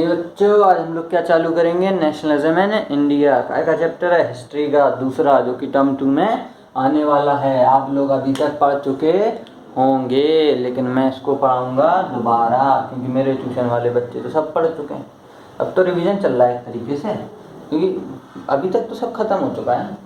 चलिए बच्चों, आज हम लोग क्या चालू करेंगे, नेशनलिज्म इन इंडिया का चैप्टर है हिस्ट्री का दूसरा, जो कि टर्म 2 में आने वाला है। आप लोग अभी तक पढ़ चुके होंगे, लेकिन मैं इसको पढ़ाऊंगा दोबारा, क्योंकि मेरे ट्यूशन वाले बच्चे तो सब पढ़ चुके हैं। अब तो रिवीजन चल रहा है एक तरीके से, क्योंकि अभी तक तो सब खत्म हो चुका है।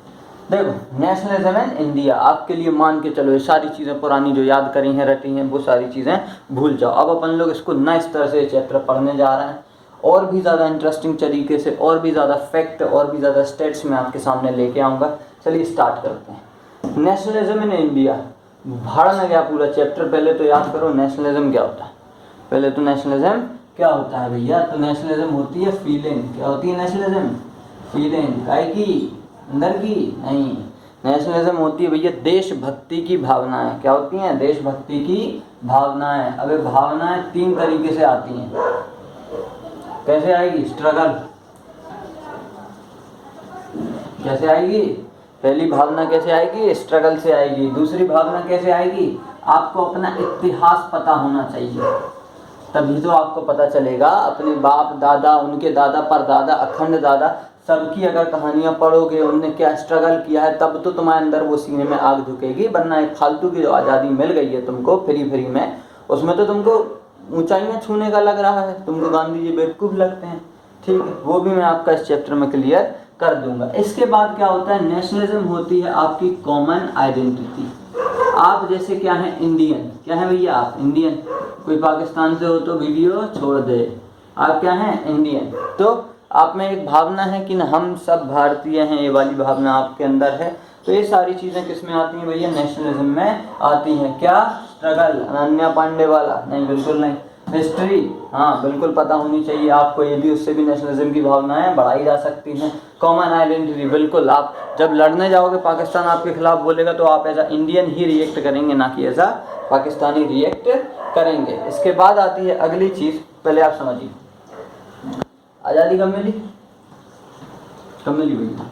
देखो, नेशनलिज्म इन इंडिया, आपके लिए मान के चलो ये सारी चीज़ें पुरानी जो याद करी हैं, रटी हैं, वो सारी चीज़ें भूल जाओ। अब अपन लोग इसको नए स्तर से चैप्टर पढ़ने जा रहे हैं, और भी ज़्यादा इंटरेस्टिंग तरीके से, और भी ज़्यादा फैक्ट, और भी ज़्यादा स्टेट्स मैं आपके सामने लेके आऊँगा। चलिए स्टार्ट करते हैं। नेशनलिज्म इन इंडिया, भाड़ में गया पूरा चैप्टर। पहले तो याद करो नेशनलिज्म क्या होता है। पहले तो नेशनलिज्म क्या होता है भैया, तो नेशनलिज्म होती है फीलिंग। क्या होती है नेशनलिज्म? फीलिंग। काय की? अंदर की नहीं। नेशनलिज्म होती है भैया देशभक्ति की भावनाएं। क्या होती हैं? देशभक्ति की भावनाएं। अब ये भावनाएं 3 तरीके से आती हैं। कैसे आएगी? स्ट्रगल। कैसे आएगी? पहली भावना कैसे आएगी? स्ट्रगल से आएगी। दूसरी भावना कैसे आएगी? आपको अपना इतिहास पता होना चाहिए, तभी तो आपको पता चलेगा। अपने बाप दादा, उनके दादा परदादा, अखंड दादा, सबकी अगर कहानियाँ पढ़ोगे, उनने क्या स्ट्रगल किया है, तब तो तुम्हारे अंदर वो सीने में आग झुकेगी। वरना एक फालतू की जो आज़ादी मिल गई है तुमको फ्री में, उसमें तो तुमको ऊंचाइयाँ छूने का लग रहा है, तुमको गांधी जी बेवकूफ़ लगते हैं। ठीक है, वो भी मैं आपका इस चैप्टर में क्लियर कर दूंगा। इसके बाद क्या होता है, नेशनलिज्म होती है आपकी कॉमन आइडेंटिटी। आप जैसे क्या है? इंडियन। क्या है भैया? आप इंडियन। कोई पाकिस्तान से हो तो वीडियो छोड़ दे। आप क्या हैं? इंडियन। तो आप में एक भावना है कि ना हम सब भारतीय हैं, ये वाली भावना आपके अंदर है। तो ये सारी चीज़ें किस में आती हैं भैया? नेशनलिज्म में आती हैं। क्या? स्ट्रगल। अनन्या पांडे वाला नहीं, बिल्कुल नहीं। हिस्ट्री, हाँ बिल्कुल पता होनी चाहिए आपको, ये भी, उससे भी नेशनलिज्म की भावनाएं बढ़ाई जा सकती हैं। कॉमन आइडेंटिटी, बिल्कुल। आप जब लड़ने जाओगे, पाकिस्तान आपके खिलाफ बोलेगा, तो आप एज अ इंडियन ही रिएक्ट करेंगे, ना कि एज अ पाकिस्तानी रिएक्ट करेंगे। इसके बाद आती है अगली चीज़, पहले आप समझिए। आज़ादी कब मिली? कब मिली भैया?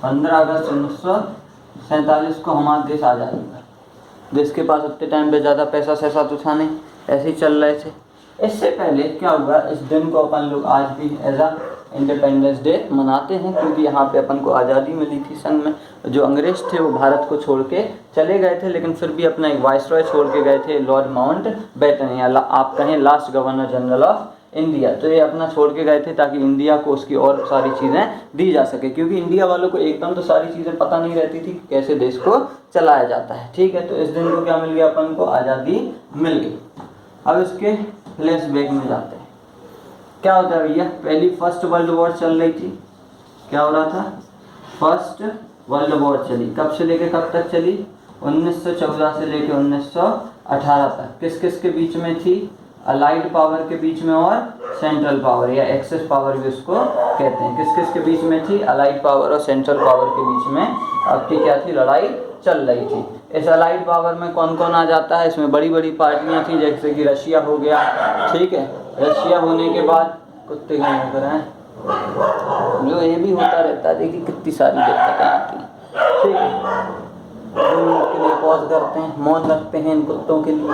15 अगस्त 1947 को हमारा देश आज़ाद हुआ। देश के पास उतने टाइम पे ज़्यादा पैसा सैसा तो था नहीं, ऐसे ही चल रहे थे। इससे पहले क्या हुआ, इस दिन को अपन लोग आज भी एज अ इंडिपेंडेंस डे मनाते हैं, क्योंकि यहाँ पे अपन को आज़ादी मिली थी। संग में जो अंग्रेज थे वो भारत को छोड़ के चले गए थे, लेकिन फिर भी अपना एक वाइसरॉय छोड़ के गए थे, लॉर्ड माउंटबेटन, या आप कहें last governor general of India. तो ये अपना छोड़ के गए थे ताकि इंडिया को उसकी और सारी चीज़ें दी जा सके, क्योंकि इंडिया वालों को एकदम तो सारी चीज़ें पता नहीं रहती थी कैसे देश को चलाया जाता है। ठीक है, तो इस दिन को क्या मिल गया अपन को? आज़ादी मिल गई। अब इसके फ्लैशबैक में जाते हैं। क्या होता है भैया, पहली फर्स्ट वर्ल्ड वॉर चल रही थी। क्या हो रहा था? फर्स्ट वर्ल्ड वॉर चली। कब से लेके कब तक चली? 1914 से लेके 1918 तक। किस किस के बीच में थी? अलाइड पावर के बीच में और सेंट्रल पावर, या एक्सेस पावर भी उसको कहते हैं। किस किस के बीच में थी? अलाइड पावर और सेंट्रल पावर के बीच में आपकी क्या थी? लड़ाई चल रही थी। इस अलाइड पावर में कौन कौन आ जाता है? इसमें बड़ी बड़ी पार्टियां थी, जैसे कि रशिया हो गया। ठीक है, रशिया होने के बाद कुत्ते कहीं होकर हैं, जो ये भी होता रहता है। देखिए कितनी सारी दिक्कतें आती हैं। ठीक है, 2 मिनट के लिए पॉज करते हैं, मौन रखते हैं इन कुत्तों के लिए।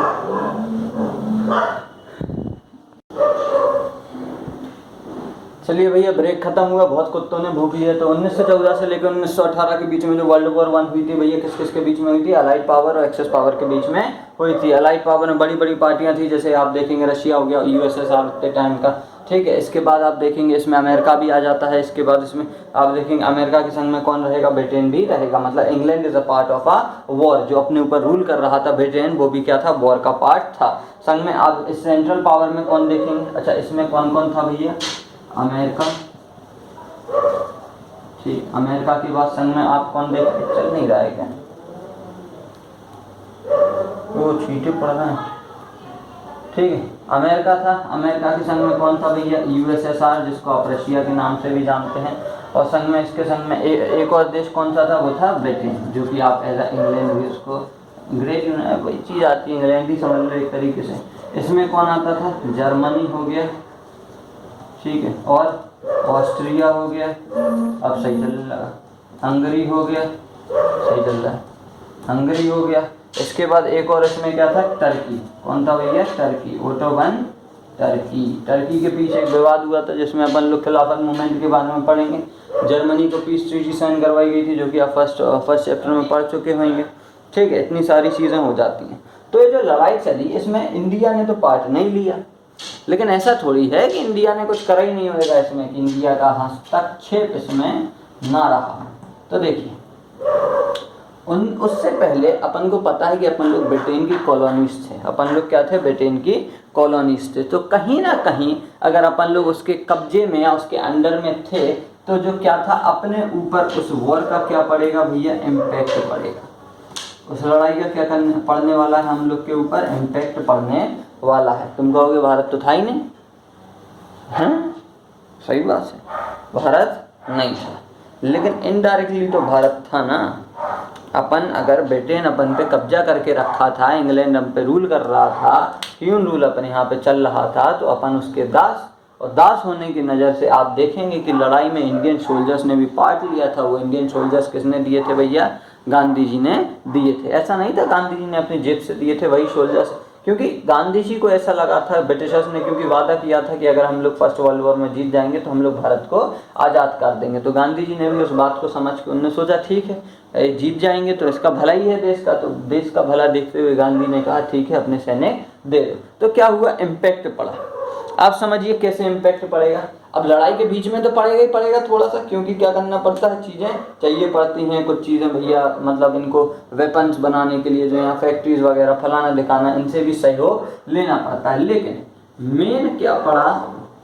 चलिए भैया, ब्रेक खत्म हुआ, बहुत कुत्तों ने भूख लिया। तो 1914 से लेकर 1918 के बीच में जो वर्ल्ड वॉर 1 हुई थी भैया, किस किस के बीच में हुई थी? अलाइड पावर और एक्सेस पावर के बीच में हुई थी। अलाइड पावर में बड़ी बड़ी पार्टियां थी, जैसे आप देखेंगे रशिया हो गया, यूएसएसआर उतने टाइम का। ठीक है, इसके बाद आप देखेंगे इसमें अमेरिका भी आ जाता है। इसके बाद इसमें आप देखेंगे अमेरिका के संग में कौन रहेगा? ब्रिटेन भी रहेगा। मतलब England is a part of a war. जो अपने ऊपर रूल कर रहा था ब्रिटेन, वो भी क्या था? वॉर का पार्ट था। संग में आप इस सेंट्रल पावर में कौन देखेंगे? अच्छा, इसमें कौन कौन था भैया? अमेरिका। ठीक, अमेरिका के बाद संग में आप कौन देख? चल नहीं रहा है क्या? वो छींटे पड़ रहे हैं। ठीक है, अमेरिका था। अमेरिका के संग में कौन था भैया? यूएसएसआर, जिसको आप रशिया के नाम से भी जानते हैं। और संग में, इसके संग में एक और देश कौन सा था? वो था ब्रिटेन, जो कि आप एज अ इंग्लैंड भी उसको, ग्रेट वही चीज़ आती है, इंग्लैंड ही समझ लो एक तरीके से। इसमें कौन आता था? जर्मनी हो गया। ठीक है, और ऑस्ट्रिया हो गया, अब सही चलने लगा। हंगरी हो गया, सही चल रहा है। हंगरी हो गया। इसके बाद एक और इसमें क्या था, टर्की। कौन था भैया, टर्की, ओटोमन टर्की। टर्की के पीछे एक विवाद हुआ था जिसमें अपन लोग खिलाफत मूवमेंट के बारे में पढ़ेंगे। जर्मनी को पीस ट्रीटी साइन करवाई गई थी, जो कि आप फर्स्ट चैप्टर में पढ़ चुके होंगे। ठीक है, इतनी सारी चीज़ें हो जाती हैं। तो ये जो लड़ाई चली इसमें इंडिया ने तो पार्ट नहीं लिया, लेकिन ऐसा थोड़ी है कि इंडिया ने कुछ करा ही नहीं होगा इसमें, कि इंडिया का हस्तक्षेप इसमें ना रहा। तो देखिए उससे पहले अपन को पता है कि अपन लोग ब्रिटेन की कॉलोनीज थे। अपन लोग क्या थे, ब्रिटेन की कॉलोनीज थे। तो कहीं ना कहीं अगर अपन लोग उसके कब्जे में या उसके अंडर में थे तो जो क्या था, अपने ऊपर उस वॉर का क्या पड़ेगा भैया, इम्पैक्ट पड़ेगा। उस लड़ाई का क्या पड़ने वाला है, हम लोग के ऊपर इम्पैक्ट पड़ने वाला है। तुम कहोगे भारत तो था ही नहीं, हैं? सही बात है, भारत नहीं था, लेकिन इनडायरेक्टली तो भारत था ना। अपन अगर ब्रिटेन अपन पे कब्जा करके रखा था, इंग्लैंड हम पे रूल कर रहा था, ह्यूमन रूल अपन यहाँ पे चल रहा था, तो अपन उसके दास, और दास होने की नज़र से आप देखेंगे कि लड़ाई में इंडियन सोल्जर्स ने भी पार्ट लिया था। वो इंडियन सोल्जर्स किसने दिए थे भैया, गांधी जी ने दिए थे। ऐसा नहीं था गांधी जी ने अपनी जेब से दिए थे, वही सोल्जर्स, क्योंकि गांधी जी को ऐसा लगा था, ब्रिटिशर्स ने क्योंकि वादा किया था कि अगर हम लोग फर्स्ट वर्ल्ड वॉर में जीत जाएंगे तो हम लोग भारत को आज़ाद कर देंगे। तो गांधी जी ने भी उस बात को समझ के उन्होंने सोचा ठीक है, जीत जाएंगे तो इसका भला ही है देश का, तो देश का भला देखते हुए गांधी ने कहा ठीक है अपने सैनिक दे दो। तो क्या हुआ, इम्पैक्ट पड़ा। आप समझिए कैसे इम्पैक्ट पड़ेगा। अब लड़ाई के बीच में तो पड़ेगा ही पड़ेगा थोड़ा सा, क्योंकि क्या करना पड़ता है, चीज़ें चाहिए पड़ती हैं, कुछ चीज़ें भैया, मतलब इनको वेपन्स बनाने के लिए जो यहाँ फैक्ट्रीज वगैरह फलाना दिखाना, इनसे भी सहयोग लेना पड़ता है। लेकिन मेन क्या पड़ा,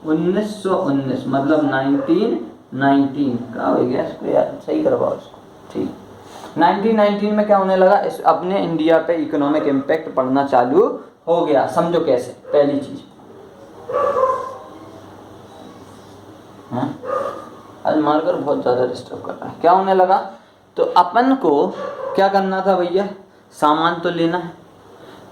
1919 मतलब 1919 का हो गया इसको यार, सही करवाओ इसको, ठीक। 1919 में क्या होने लगा, इस अपने इंडिया पे इकोनॉमिक इम्पैक्ट पड़ना चालू हो गया। समझो कैसे, पहली चीज, आज मारकर बहुत ज़्यादा डिस्टर्ब कर रहा है, क्या होने लगा, तो अपन को क्या करना था भैया, सामान तो लेना है,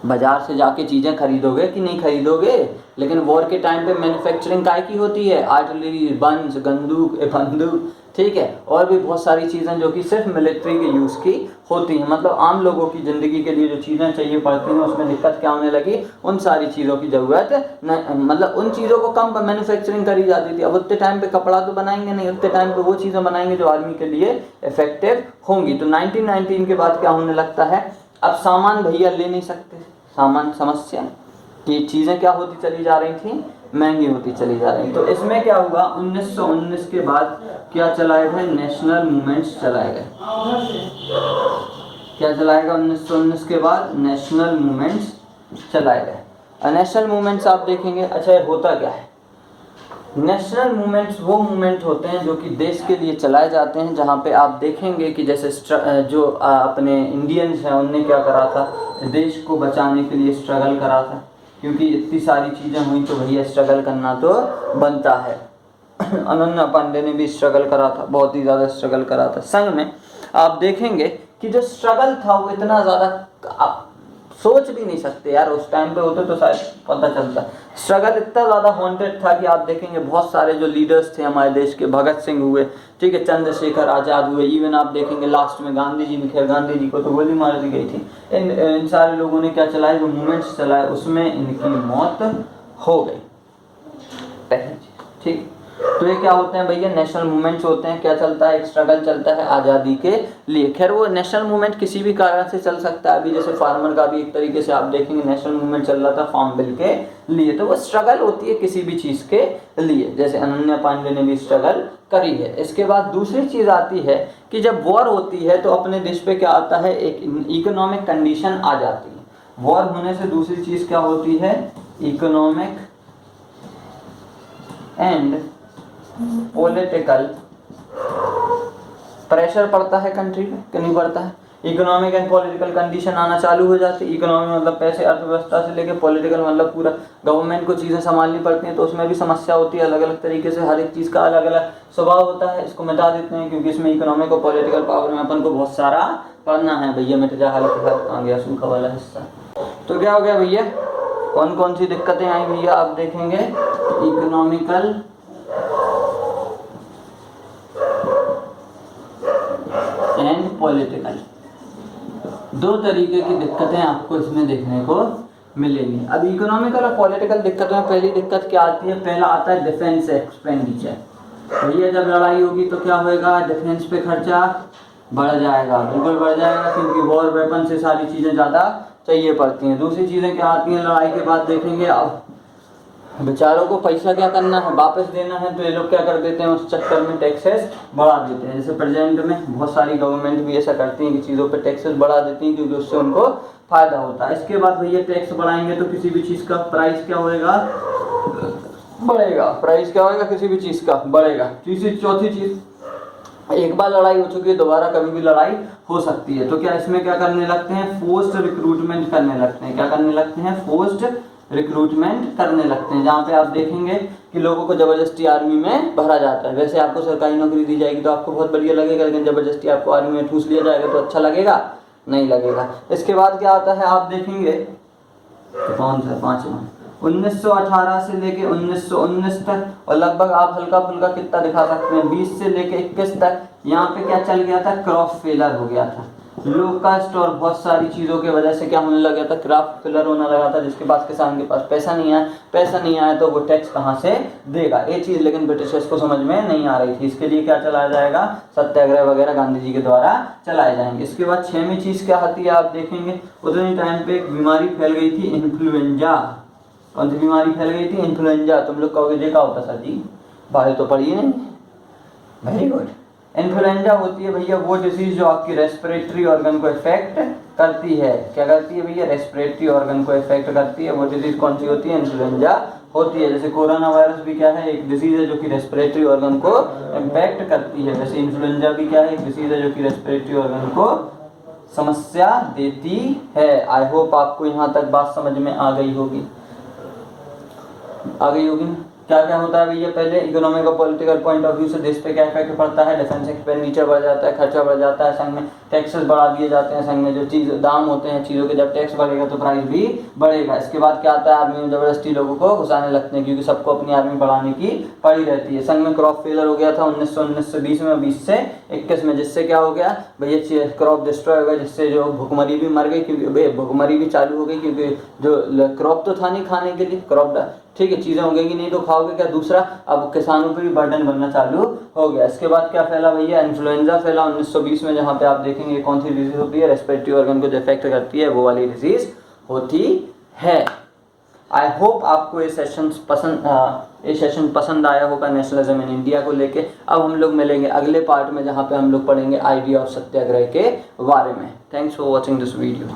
बाजार से जाके चीज़ें खरीदोगे कि नहीं खरीदोगे। लेकिन वॉर के टाइम पे मैन्युफैक्चरिंग काय की होती है, आर्टिलरी, बंस, बंदूक, ठीक है, और भी बहुत सारी चीज़ें जो कि सिर्फ मिलिट्री के यूज़ की होती हैं। मतलब आम लोगों की ज़िंदगी के लिए जो चीज़ें चाहिए पड़ती हैं उसमें दिक्कत क्या होने लगी, उन सारी चीज़ों की ज़रूरत न, मतलब उन चीज़ों को कम मैन्युफैक्चरिंग करी जाती थी। अब उतने टाइम पे कपड़ा तो बनाएंगे नहीं, उतने टाइम पे वो चीज़ें बनाएंगे जो आर्मी के लिए इफेक्टिव होंगी। तो 1919 के बाद क्या होने लगता है, अब सामान भैया ले नहीं सकते, सामान समस्या कि चीज़ें क्या होती चली जा रही थी, महंगी होती चली जा रही। तो इसमें क्या हुआ, 1919 के बाद क्या चलाए गए, नेशनल मूवमेंट्स चलाए गए। क्या चलाएगा 1919 के बाद, नेशनल मूवमेंट्स चलाए गए। नेशनल मूवमेंट्स आप देखेंगे, अच्छा होता क्या है, नेशनल मूवमेंट्स वो मूवमेंट होते हैं जो कि देश के लिए चलाए जाते हैं, जहाँ पे आप देखेंगे कि जैसे जो अपने इंडियंस हैं उनने क्या करा था, देश को बचाने के लिए स्ट्रगल करा था, क्योंकि इतनी सारी चीज़ें हुई तो भैया स्ट्रगल करना तो बनता है। अनन्या पांडे ने भी स्ट्रगल करा था, बहुत ही ज़्यादा स्ट्रगल करा था। संग में आप देखेंगे कि जो स्ट्रगल था वो इतना ज़्यादा सोच भी नहीं सकते यार, उस टाइम पे होते तो शायद पता चलता। स्ट्रगल इतना ज़्यादा हॉन्टेड था कि आप देखेंगे बहुत सारे जो लीडर्स थे हमारे देश के, भगत सिंह हुए, ठीक है, चंद्रशेखर आज़ाद हुए, इवन आप देखेंगे लास्ट में गांधी जी ने, खैर गांधी जी को तो गोली मार दी गई थी, इन सारे लोगों ने क्या चलाए, जो मूवमेंट्स चलाए उसमें इनकी मौत हो गई, पहली चीज़, ठीक। तो ये क्या होते हैं भैया, नेशनल मूवमेंट्स होते हैं। क्या चलता है, एक स्ट्रगल चलता है आज़ादी के लिए। खैर वो नेशनल मूवमेंट किसी भी कारण से चल सकता है, अभी जैसे फार्मर का भी एक तरीके से आप देखेंगे नेशनल मूवमेंट चल रहा था फार्म बिल के लिए, तो वो स्ट्रगल होती है किसी भी चीज़ के लिए, जैसे अनन्या पांडे ने भी स्ट्रगल करी है। इसके बाद दूसरी चीज़ आती है कि जब वॉर होती है तो अपने देश पे क्या आता है, एक इकोनॉमिक कंडीशन आ जाती है। वॉर होने से दूसरी चीज़ क्या होती है, इकोनॉमिक एंड पॉलिटिकल प्रेशर पड़ता है कंट्री पे, कि नहीं पड़ता है। इकोनॉमिक एंड पॉलिटिकल कंडीशन आना चालू हो जाती है। इकोनॉमिक मतलब पैसे, अर्थव्यवस्था से लेके, पॉलिटिकल मतलब पूरा गवर्नमेंट को चीज़ें संभालनी पड़ती हैं, तो उसमें भी समस्या होती है। अलग अलग तरीके से हर एक चीज़ का अलग अलग स्वभाव होता है। इसको मिटा देते हैं क्योंकि इसमें इकोनॉमिक और पॉलिटिकल पावर में अपन को बहुत सारा पढ़ना है भैया। मिट जा हाल आ गया सूखा वाला हिस्सा। तो क्या हो गया भैया, कौन कौन सी दिक्कतें आई भैया, आप देखेंगे इकोनॉमिकल एंड पॉलिटिकल दो तरीके की दिक्कतें आपको इसमें देखने को मिलेंगी। अब इकोनॉमिकल और पॉलिटिकल दिक्कतों में पहली दिक्कत क्या आती है, पहला आता है डिफेंस एक्सपेंडिचर। भैया जब लड़ाई होगी तो क्या होएगा, डिफेंस पे खर्चा बढ़ जाएगा, बिल्कुल बढ़ जाएगा, क्योंकि वॉर वेपन से सारी चीज़ें ज़्यादा चाहिए पड़ती हैं। दूसरी चीज़ें क्या आती हैं लड़ाई के बाद देखेंगे, अब बेचारों को पैसा क्या करना है, वापस देना है, तो ये लोग क्या कर देते हैं, उस चक्कर में टैक्सेस बढ़ा देते हैं। जैसे प्रेजेंट में बहुत सारी गवर्नमेंट भी ऐसा करती हैं कि चीज़ों पे टैक्सेस बढ़ा देती हैं, क्योंकि उससे उनको फ़ायदा होता है। इसके बाद भैया टैक्स बढ़ाएंगे तो किसी भी चीज़ का प्राइस क्या होएगा, बढ़ेगा। प्राइस क्या होएगा, किसी भी चीज़ का बढ़ेगा। चौथी चीज़, एक बार लड़ाई हो चुकी है, दोबारा कभी भी लड़ाई हो सकती है, तो क्या इसमें क्या करने लगते हैं, फोर्स्ड रिक्रूटमेंट करने लगते हैं। क्या करने लगते हैं, फोर्स्ड रिक्रूटमेंट करने लगते हैं, जहाँ पे आप देखेंगे कि लोगों को ज़बरदस्ती आर्मी में भरा जाता है। वैसे आपको सरकारी नौकरी दी जाएगी तो आपको बहुत बढ़िया लगेगा, लेकिन ज़बरदस्ती आपको आर्मी में ठूस लिया जाएगा तो अच्छा लगेगा, नहीं लगेगा। इसके बाद क्या आता है, आप देखेंगे तो कौन सा पाँचवा, 1918 से लेके 1919 तक, और लगभग आप हल्का फुल्का कितना दिखा सकते हैं 20 से लेके 21 तक, यहाँ पे क्या चल गया था, क्रॉप फेलर हो गया था। लो कास्ट और बहुत सारी चीज़ों की वजह से क्या होने लगा था, क्रॉप फेलर होने लगा था, जिसके पास किसान के पास पैसा नहीं आया तो वो टैक्स कहाँ से देगा, ये चीज़ लेकिन ब्रिटिशर्स को समझ में नहीं आ रही थी। इसके लिए क्या चलाया जाएगा, सत्याग्रह वगैरह गांधी जी के द्वारा चलाए जाएंगे। इसके बाद 6वीं चीज़ क्या आती है, आप देखेंगे उतनी टाइम पे एक बीमारी फैल गई थी, इन्फ्लुएंजा। कौन सी बीमारी फैल गई थी, इन्फ्लुएंजा। तुम लोग कहोगे देखा होता सर जी, बाहर तो पढ़िए नहीं, वेरी गुड। इन्फ्लुएंजा होती है भैया वो डिजीज जो आपकी रेस्पिरेटरी ऑर्गन को इफेक्ट करती है। क्या करती है भैया, रेस्पिरेटरी ऑर्गन को इफेक्ट करती है। वो डिजीज कौन सी होती है, इन्फ्लुएंजा होती है। जैसे कोरोना वायरस भी क्या है, एक डिजीज है जो कि रेस्पिरेटरी ऑर्गन को इम्पैक्ट करती है। वैसे इन्फ्लुएंजा भी क्या है, एक डिजीज है जो कि रेस्पिरेटरी ऑर्गन को समस्या देती है। आई होप आपको यहाँ तक बात समझ में आ गई होगी ना। क्या क्या होता है भैया, पहले इकोनॉमिक और पॉलिटिकल पॉइंट ऑफ व्यू से देश पे क्या इफेक्ट पड़ता है, डिफेंस एक्सपेंडिचर बढ़ जाता है, खर्चा बढ़ जाता है, संघ में टैक्सेस बढ़ा दिए जाते हैं, संघ में जो चीज़ दाम होते हैं चीज़ों के, जब टैक्स बढ़ेगा तो प्राइस भी बढ़ेगा। इसके बाद क्या आता है, आर्मी में ज़बरदस्ती लोगों को घुसाने लगते हैं, क्योंकि सबको अपनी आर्मी बढ़ाने की पड़ी रहती है। संघ में क्रॉप फेलर हो गया था 1919 से 20 में, 20 से 21 में, जिससे क्या हो गया भैया, क्रॉप डिस्ट्रॉय हो गया, जिससे जो भुखमरी भी मर गई, क्योंकि भुखमरी भी चालू हो गई, क्योंकि जो क्रॉप तो था नहीं खाने के लिए, क्रॉप ठीक है, चीज़ें उगेंगी नहीं तो खाओगे क्या। दूसरा, अब किसानों पे भी बर्डन बनना चालू हो गया। इसके बाद क्या फैला भैया, इन्फ्लुएंजा फैला 1920 में, जहाँ पे आप देखेंगे कौन सी डिजीज होती है, रेस्पिरेटरी ऑर्गन को जो इफेक्ट करती है वो वाली डिजीज होती है। आई होप आपको ये सेशन पसंद आया होगा नेशनलिज्म इन इंडिया को लेके। अब हम लोग मिलेंगे अगले पार्ट में, जहाँ पे हम लोग पढ़ेंगे आइडिया ऑफ सत्याग्रह के बारे में। Thanks for watching this video.